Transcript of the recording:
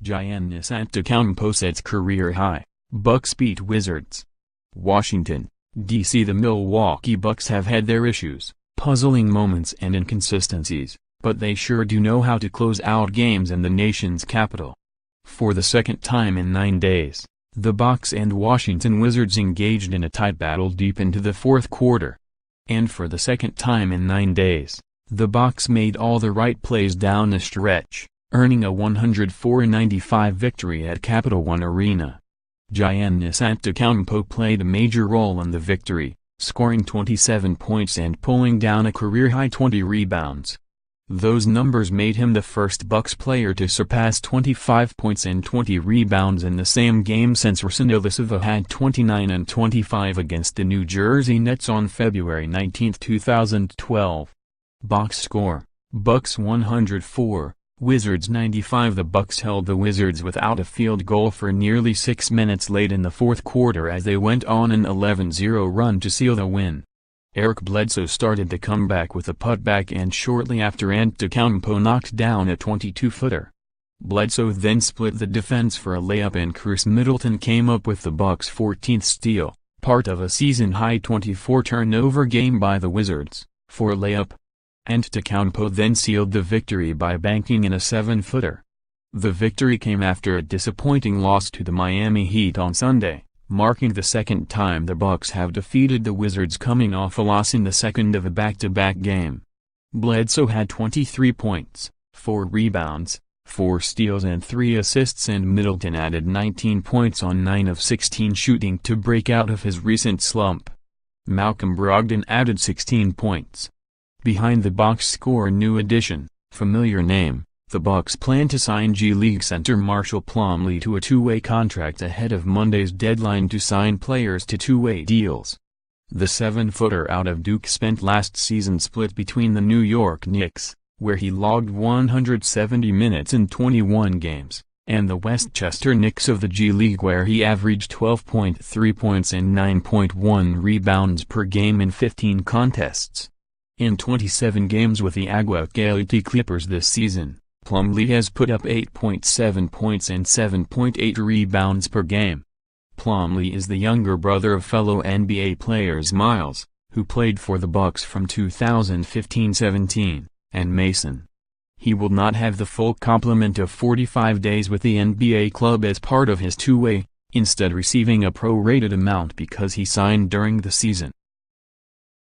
Giannis Antetokounmpo sets career high. Bucks beat Wizards. Washington, D.C. The Milwaukee Bucks have had their issues, puzzling moments and inconsistencies, but they sure do know how to close out games in the nation's capital. For the second time in 9 days, the Bucks and Washington Wizards engaged in a tight battle deep into the fourth quarter. And for the second time in 9 days, the Bucks made all the right plays down the stretch, earning a 104-95 victory at Capital One Arena. Giannis Antetokounmpo played a major role in the victory, scoring 27 points and pulling down a career-high 20 rebounds. Those numbers made him the first Bucks player to surpass 25 points and 20 rebounds in the same game since Ersan Ilyasova had 29 and 25 against the New Jersey Nets on February 19, 2012. Box score: Bucks 104, Wizards 95. The Bucks held the Wizards without a field goal for nearly 6 minutes late in the fourth quarter as they went on an 11-0 run to seal the win. Eric Bledsoe started the comeback with a putback and shortly after Antetokounmpo knocked down a 22-footer. Bledsoe then split the defense for a layup and Chris Middleton came up with the Bucks' 14th steal, part of a season-high 24-turnover game by the Wizards, for a layup. Antetokounmpo then sealed the victory by banking in a 7-footer. The victory came after a disappointing loss to the Miami Heat on Sunday, marking the second time the Bucks have defeated the Wizards coming off a loss in the second of a back-to-back game. Bledsoe had 23 points, 4 rebounds, 4 steals and 3 assists, and Middleton added 19 points on 9 of 16 shooting to break out of his recent slump. Malcolm Brogdon added 16 points. Behind the box score: new addition, familiar name. The Bucks plan to sign G League center Marshall Plumlee to a 2-way contract ahead of Monday's deadline to sign players to 2-way deals. The 7-footer out of Duke spent last season split between the New York Knicks, where he logged 170 minutes in 21 games, and the Westchester Knicks of the G League, where he averaged 12.3 points and 9.1 rebounds per game in 15 contests. In 27 games with the Agua-Caliente Clippers this season, Plumlee has put up 8.7 points and 7.8 rebounds per game. Plumlee is the younger brother of fellow NBA players Miles, who played for the Bucks from 2015-17, and Mason. He will not have the full complement of 45 days with the NBA club as part of his 2-way, instead receiving a prorated amount because he signed during the season.